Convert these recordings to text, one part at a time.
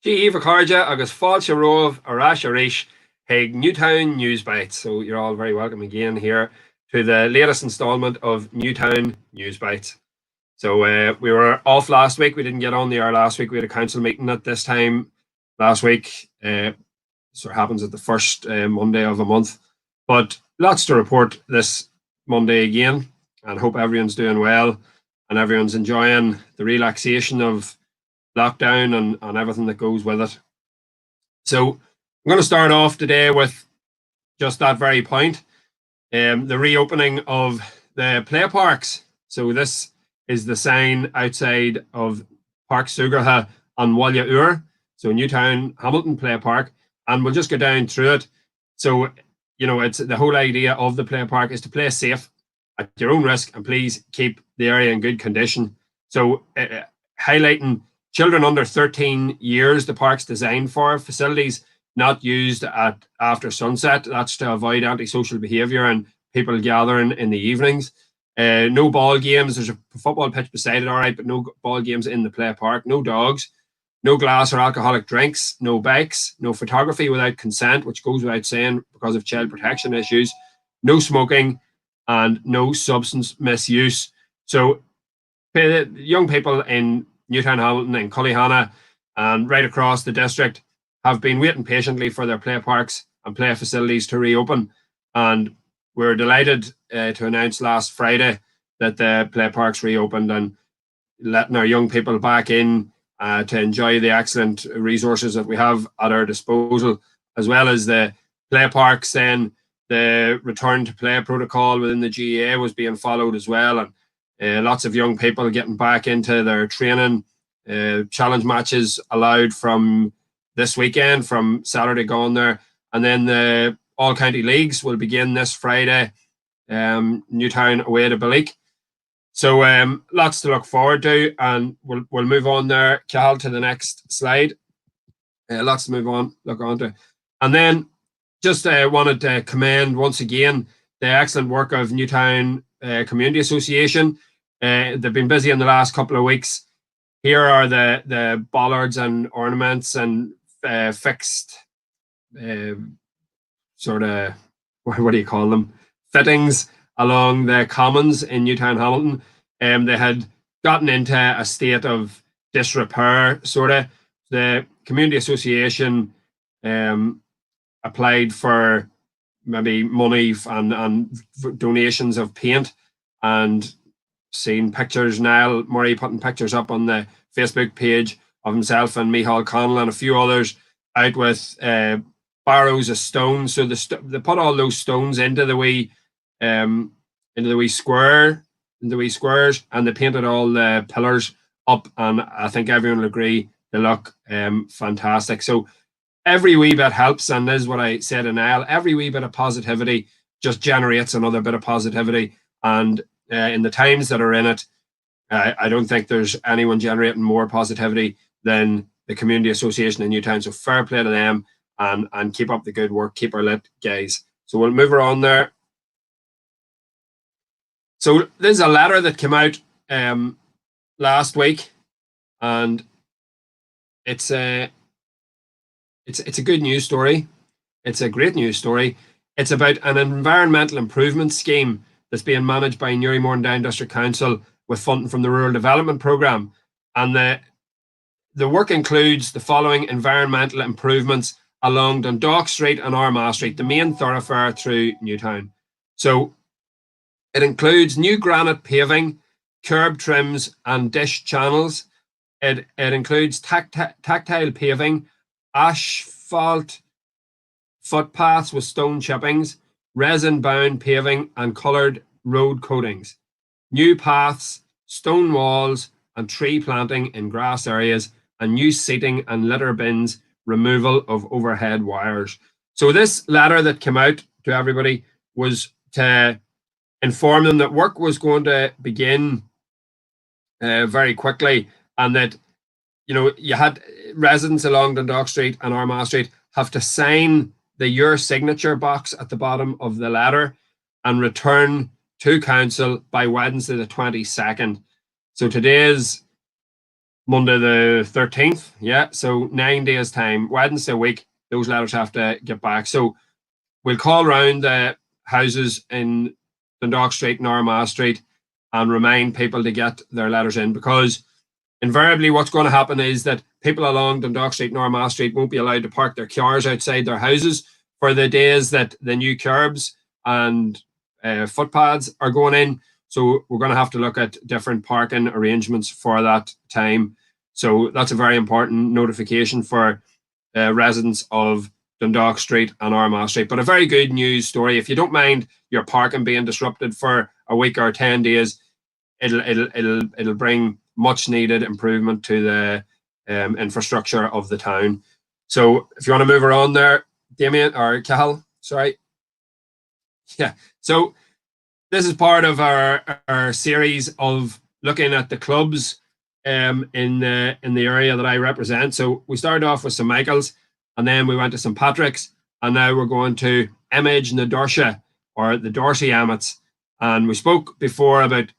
Gí Carja agus fáilte romh arás arís ag Newtown News Bites. So you're all very welcome again here to the latest installment of Newtown News Bites. So we were off last week. We didn't get on the air last week. We had a council meeting at this time last week. Sort of happens at the first Monday of a month. But lots to report this Monday again, and hope everyone's doing well and everyone's enjoying the relaxation of lockdown and everything that goes with it. So I'm going to start off today with just that very point, the reopening of the play parks. So this is the sign outside of Park Sugarha on Walla Ur, so Newtownhamilton Play Park, and we'll just go down through it. So, you know, it's the whole idea of the play park is to play safe at your own risk, and please keep the area in good condition. So highlighting children under 13 years, the park's designed for facilities not used at after sunset. That's to avoid antisocial behaviour and people gathering in the evenings. No ball games. There's a football pitch beside it, all right, but no ball games in the play park. No dogs, no glass or alcoholic drinks, no bikes, no photography without consent, which goes without saying because of child protection issues, no smoking, and no substance misuse. So young people in Newtownhamilton and Cullyhanna and right across the district have been waiting patiently for their play parks and play facilities to reopen, and we're delighted to announce last Friday that the play parks reopened and letting our young people back in to enjoy the excellent resources that we have at our disposal, as well as the play parks. Then the return to play protocol within the GAA was being followed as well, and lots of young people getting back into their training. Challenge matches allowed from this weekend, from Saturday gone there. And then the all-county leagues will begin this Friday, Newtown away to Balleek. So lots to look forward to, and we'll move on there, Cal, to the next slide. Lots to look on to. And then just wanted to commend once again the excellent work of Newtown Community Association. They've been busy in the last couple of weeks. Here are the bollards and ornaments and fixed sort of, what do you call them, fittings along the commons in Newtownhamilton. They had gotten into a state of disrepair, sort of. The Community Association applied for maybe money and donations of paint, and seen pictures, Niall Murray putting pictures up on the Facebook page of himself and Micheál Connell and a few others out with barrows of stone. So they put all those stones into the wee squares, and they painted all the pillars up, and I think everyone will agree they look fantastic. So every wee bit helps, and this is what I said to Niall, every wee bit of positivity just generates another bit of positivity, and in the times that are in it, I don't think there's anyone generating more positivity than the Community Association in Newtown. So fair play to them, and keep up the good work. Keep her lit, guys. So we'll move her on there. So there's a letter that came out last week, and it's a good news story. It's a great news story. It's about an environmental improvement scheme that's being managed by Newry Down District Council with funding from the Rural Development Programme. And the work includes the following environmental improvements along Dundalk Street and Armagh Street, the main thoroughfare through Newtown. So it includes new granite paving, curb trims and dish channels. It includes tactile paving, asphalt footpaths with stone chippings, resin-bound paving and coloured road coatings, new paths, stone walls and tree planting in grass areas, and new seating and litter bins, removal of overhead wires. So this letter that came out to everybody was to inform them that work was going to begin very quickly, and that, you know, you had residents along Dundalk Street and Armagh Street have to sign your signature box at the bottom of the letter and return to council by Wednesday the 22nd. So today is Monday the 13th. Yeah, so 9 days' time, Wednesday week, those letters have to get back. So we'll call round the houses in Dundalk Street and Armagh Street and remind people to get their letters in, because invariably what's going to happen is that people along Dundalk Street and Armagh Street won't be allowed to park their cars outside their houses for the days that the new curbs and footpaths are going in. So we're going to have to look at different parking arrangements for that time. So that's a very important notification for residents of Dundalk Street and Armagh Street. But a very good news story. If you don't mind your parking being disrupted for a week or 10 days, it'll bring much needed improvement to the infrastructure of the town. So if you want to move her on there, Damien or Cahill, sorry. Yeah. So this is part of our series of looking at the clubs in the area that I represent. So we started off with St Michael's, and then we went to St Patrick's, and now we're going to Image na Dorsey, or the Dorsey Amets. And we spoke before about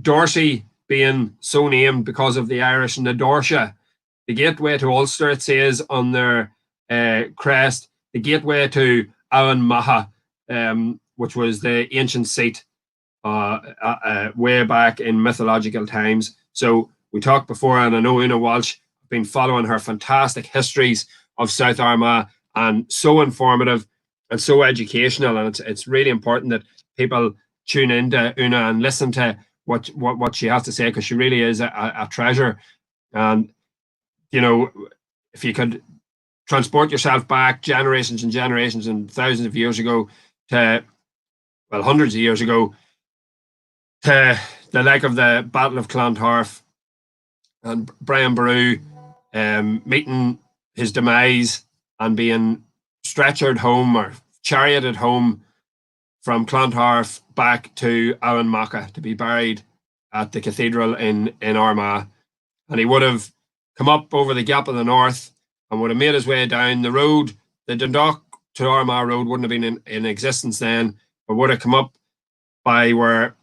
Dorsey being so named because of the Irish na Dorsey, the gateway to Ulster, it says on their crest, the gateway to Alan Maha, which was the ancient seat way back in mythological times. So we talked before, and I know Una Walsh have been following her fantastic histories of South Armagh, and so informative and so educational. And it's really important that people tune into Una and listen to what she has to say, because she really is a treasure. And, you know, if you could transport yourself back generations and generations and thousands of years ago to, well, hundreds of years ago, to the leg of the Battle of Clontarf and Brian Boru meeting his demise and being stretchered home or charioted home from Clontarf back to Owenmacka to be buried at the cathedral in Armagh. And he would have come up over the Gap of the North and would have made his way down the road. The Dundalk to Armagh road wouldn't have been in existence then, but would have come up by where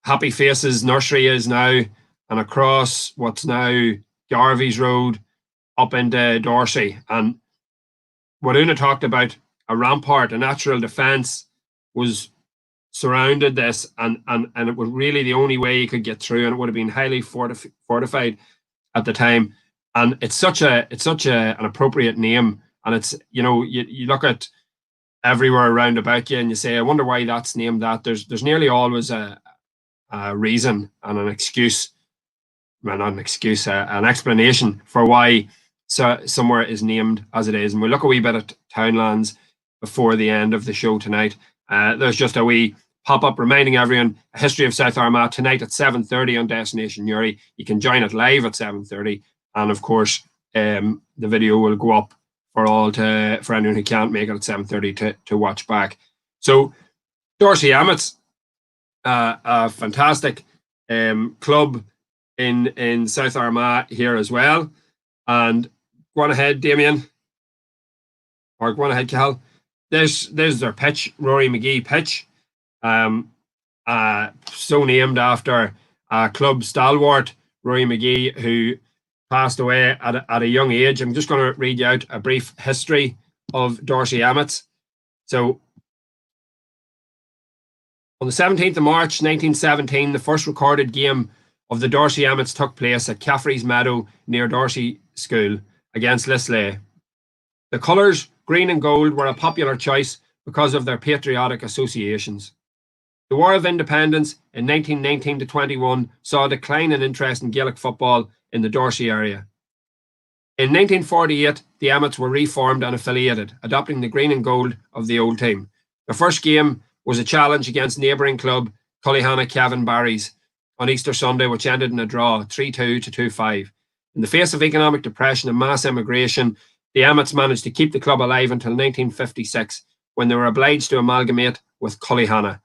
Happy Faces Nursery is now, and across what's now Garvey's Road up into Dorsey. And what Una talked about, a rampart, a natural defence, was surrounded this, and it was really the only way you could get through, and it would have been highly fortified at the time. And it's such an appropriate name, and it's, you know, you look at everywhere around about you and you say, I wonder why that's named that. There's nearly always a reason and an excuse, well, not an excuse, an explanation for why somewhere is named as it is. And we'll look a wee bit at Townlands before the end of the show tonight. There's just a wee pop-up reminding everyone, a history of South Armagh tonight at 7:30 on Destination Newry. You can join it live at 7:30, and of course the video will go up for anyone who can't make it at 7:30 to watch back. So Dorsey Amets, a fantastic club in South Armagh here as well. And go on ahead, Damien, or go on ahead, Cal. There's their pitch, Rory McGee pitch, so named after a club stalwart, Rory McGee, who passed away at a young age. I'm just going to read you out a brief history of Dorsey Amets. So on the 17th of March 1917, the first recorded game of the Dorsey Amets took place at Caffrey's Meadow near Dorsey School against Lisleigh. The colours, green and gold, were a popular choice because of their patriotic associations. The War of Independence in 1919-21 saw a decline in interest in Gaelic football in the Dorsey area. In 1948, the Amets were reformed and affiliated, adopting the green and gold of the old team. The first game was a challenge against neighbouring club Cullyhanna Kevin Barry's on Easter Sunday, which ended in a draw, 3-2 to 2-5. In the face of economic depression and mass immigration, the Amets managed to keep the club alive until 1956, when they were obliged to amalgamate with Cullyhanna.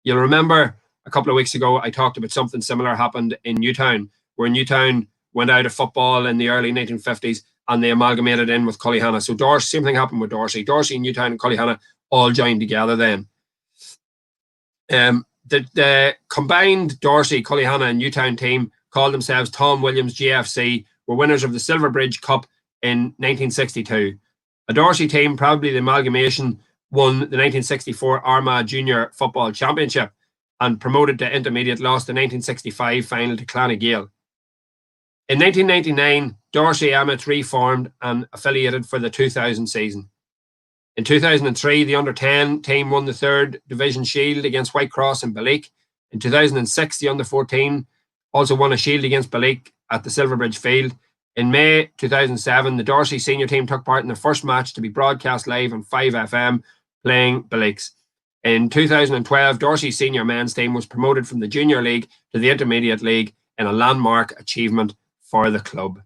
You'll remember a couple of weeks ago I talked about something similar happened in Newtown, where Newtown went out of football in the early 1950s and they amalgamated in with Cullyhanna. So Dorsey, same thing happened with Dorsey. Dorsey, Newtown and Cullyhanna all joined together then. The combined Dorsey, Cullyhanna and Newtown team called themselves Tom Williams GFC, were winners of the Silverbridge Cup in 1962. A Dorsey team, probably the amalgamation, won the 1964 Armagh Junior Football Championship and promoted to intermediate, lost the 1965 final to Clonagale. In 1999, Dorsey Emmets reformed and affiliated for the 2000 season. In 2003, the under-10 team won the 3rd Division Shield against Whitecross in Balleak. In 2006, the under-14 also won a shield against Balleak at the Silverbridge Field. In May 2007, the Dorsey senior team took part in their first match to be broadcast live on 5FM, playing Balleaks. In 2012, Dorsey's senior men's team was promoted from the Junior League to the Intermediate League in a landmark achievement for the club.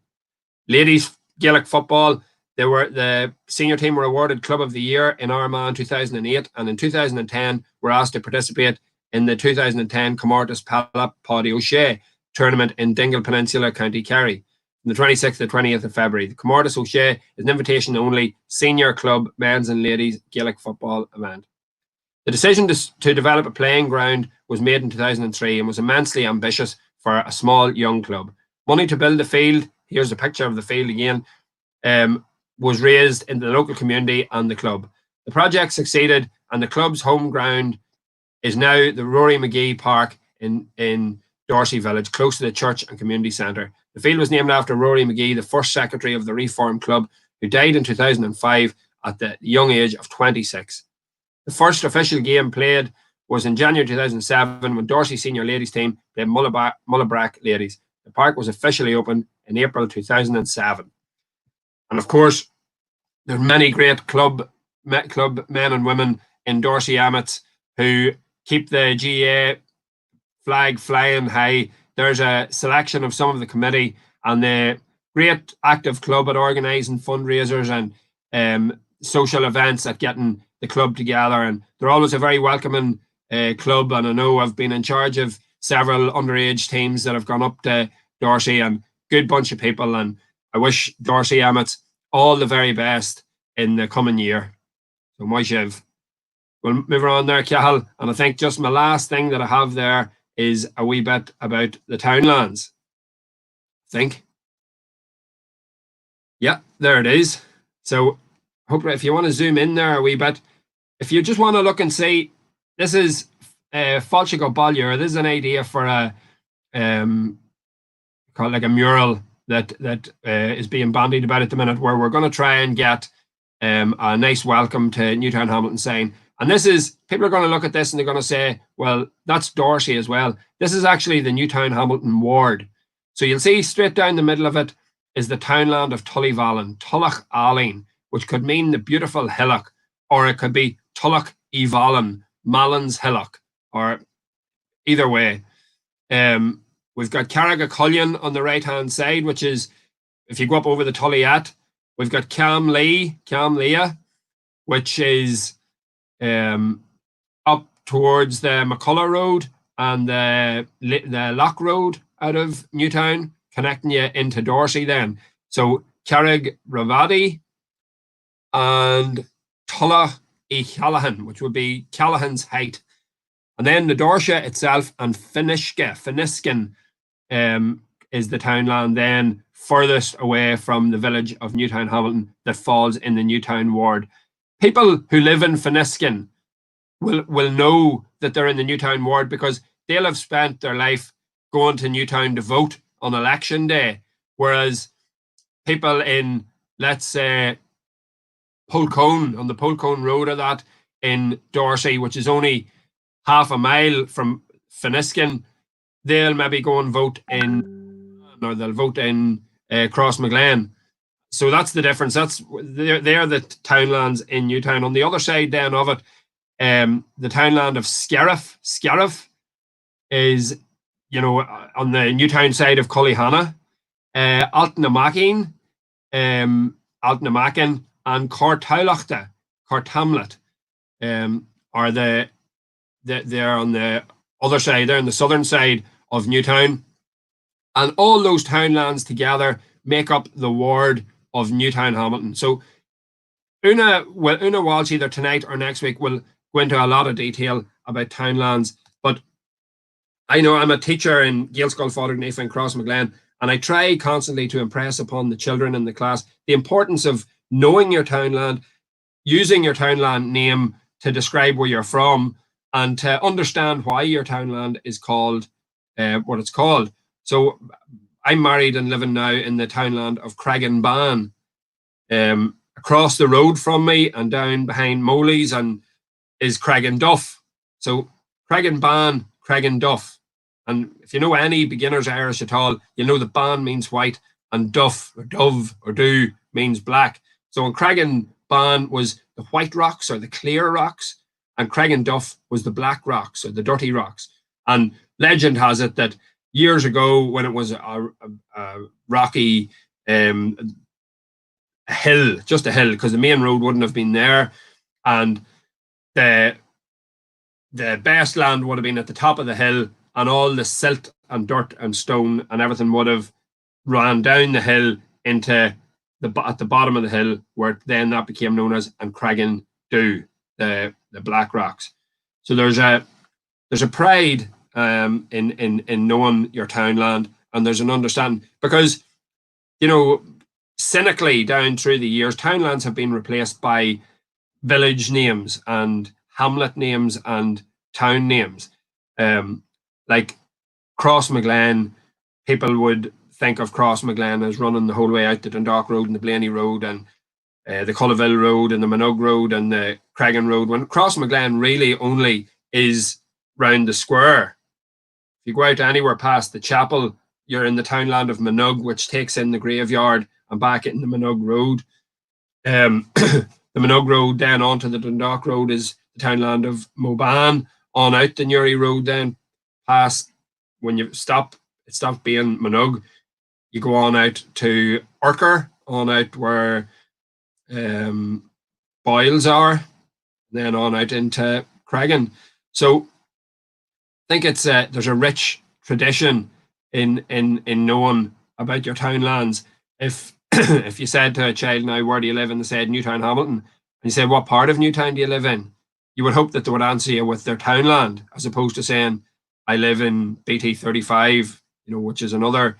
Ladies Gaelic football, the senior team were awarded Club of the Year in Armagh in 2008, and in 2010 were asked to participate in the 2010 Comórtas Pala Paddy O'Shea tournament in Dingle Peninsula, County Kerry, from the 26th to 20th of February. The Comórtas O'Shea is an invitation-only senior club men's and ladies Gaelic football event. The decision to develop a playing ground was made in 2003 and was immensely ambitious for a small young club. Money to build the field, here's a picture of the field again, was raised in the local community and the club. The project succeeded, and the club's home ground is now the Rory McGee Park in Dorsey Village, close to the church and community centre. The field was named after Rory McGee, the first secretary of the reformed club, who died in 2005 at the young age of 26. The first official game played was in January 2007 when Dorsey senior ladies team played Mullabrack ladies. The park was officially opened in April 2007. And of course, there's many great club men and women in Dorsey Emmets who keep the GA flag flying high. There's a selection of some of the committee and the great active club at organising fundraisers and social events at getting the club together. And they're always a very welcoming club. And I know I've been in charge of several underage teams that have gone up to Dorsey, and good bunch of people. And I wish Dorsey Emmets all the very best in the coming year. So my shiv. We'll move on there, Cahill. And I think just my last thing that I have there is a wee bit about the townlands. I think. Yeah, there it is. So hopefully if you want to zoom in there a wee bit, if you just want to look and see, this is Falchico Bollier. This is an idea for a called like a mural that is being bandied about at the minute, where we're going to try and get a nice welcome to Newtownhamilton sign. And this is, people are going to look at this and they're going to say, well, that's Dorsey as well. This is actually the Newtownhamilton ward. So you'll see straight down the middle of it is the townland of Tullyvallen, Tullach Allen, which could mean the beautiful hillock, or it could be Tullach y Vallen, Mallin's hillock, or either way. We've got Carrigacullion on the right-hand side, which is, if you go up over the Tullyat, we've got Camlea, which is up towards the McCullough Road and the Lock Road out of Newtown, connecting you into Dorsey then. So Carrigaravady and Tulla y Callahan, which would be Callahan's Height. And then the Dorsey itself and Finiskin is the townland then furthest away from the village of Newtownhamilton that falls in the Newtown ward. People who live in Finiskin will know that they're in the Newtown ward because they'll have spent their life going to Newtown to vote on election day, whereas people in, let's say, Polcone, on the Polcone Road or that in Dorsey, which is only half a mile from Finiskin, they'll maybe go and vote in, or they'll vote in Crossmaglen. So that's the difference. They're the townlands in Newtown. On the other side then of it, the townland of Scariff. Scariff is, you know, on the Newtown side of Cullyhanna. Altnamakin, and Cortaulachta, Cortamlet, are they're on the other side, they're on the southern side of Newtown. And all those townlands together make up the ward of Newtownhamilton. So Una Walsh, either tonight or next week, will go into a lot of detail about townlands. But I know I'm a teacher in Gaelscoil Fáidir Naofa in Crossmaglen, and I try constantly to impress upon the children in the class the importance of knowing your townland, using your townland name to describe where you're from, and to understand why your townland is called what it's called. So I'm married and living now in the townland of Craigin-Ban. Across the road from me and down behind Moley's and is Craigin-Duff. So Craigin-Ban, Craigin-Duff. And if you know any beginners Irish at all, you'll know that ban means white and duff or dove or do means black. So in Craigin-Ban was the white rocks or the clear rocks, and Craigin-Duff was the black rocks or the dirty rocks. And legend has it that years ago, when it was a rocky a hill, just a hill, because the main road wouldn't have been there, and the best land would have been at the top of the hill, and all the silt and dirt and stone and everything would have ran down the hill into at the bottom of the hill, where then that became known as Craigin-Dhu, the black rocks. So there's a pride in knowing your townland, and there's an understanding, because cynically down through the years, townlands have been replaced by village names and hamlet names and town names. Like Crossmaglen, people would think of Crossmaglen as running the whole way out the Dundalk Road and the Blaney Road and the Cullaville Road and the Minogue Road and the Craigin Road, when Crossmaglen really only is round the square. If you go out anywhere past the chapel, you're in the townland of Minogue, which takes in the graveyard and back in the Minogue Road. The Minogue Road then onto the Dundalk Road is the townland of Moban, on out the Newry Road then past, when you stop, it stops being Minogue. You go on out to Urker, on out where Boyles are, then on out into Craigin. So I think it's there's a rich tradition in knowing about your townlands. If if you said to a child now, where do you live, and they said Newtownhamilton, and you said, what part of Newtown do you live in, you would hope that they would answer you with their townland, as opposed to saying, I live in BT 35, which is another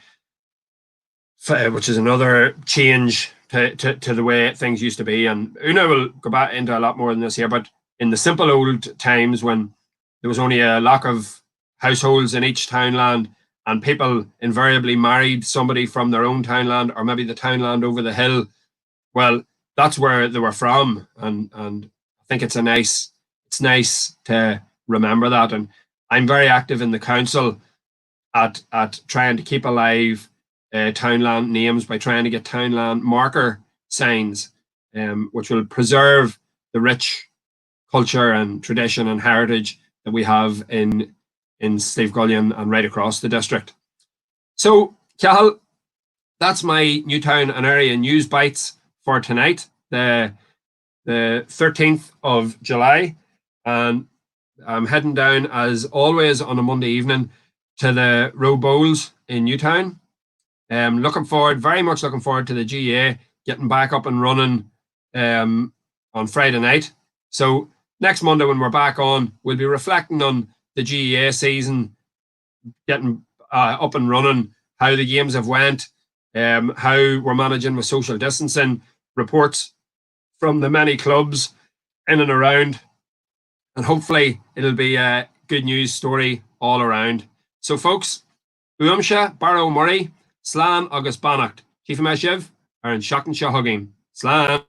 change to the way things used to be. And Una will go back into a lot more than this here, but in the simple old times, when there was only a lack of households in each townland, and people invariably married somebody from their own townland, or maybe the townland over the hill, well, that's where they were from. And I think it's nice to remember that. And I'm very active in the council at trying to keep alive townland names by trying to get townland marker signs, which will preserve the rich culture and tradition and heritage that we have in Slievegulion and right across the district. So, Cathal, that's my Newtown and area news bites for tonight, the 13th of July. And I'm heading down, as always, on a Monday evening to the Row Bowls in Newtown. Very much looking forward to the GA getting back up and running on Friday night. So next Monday, when we're back on, we'll be reflecting on the GEA season, getting up and running, how the games have went, how we're managing with social distancing, reports from the many clubs in and around, and hopefully it'll be a good news story all around. So folks, Uamsha, Barra Murray, Slán agus Bannacht, Chief Meshiv, are in Shocking Shahugin. Slán.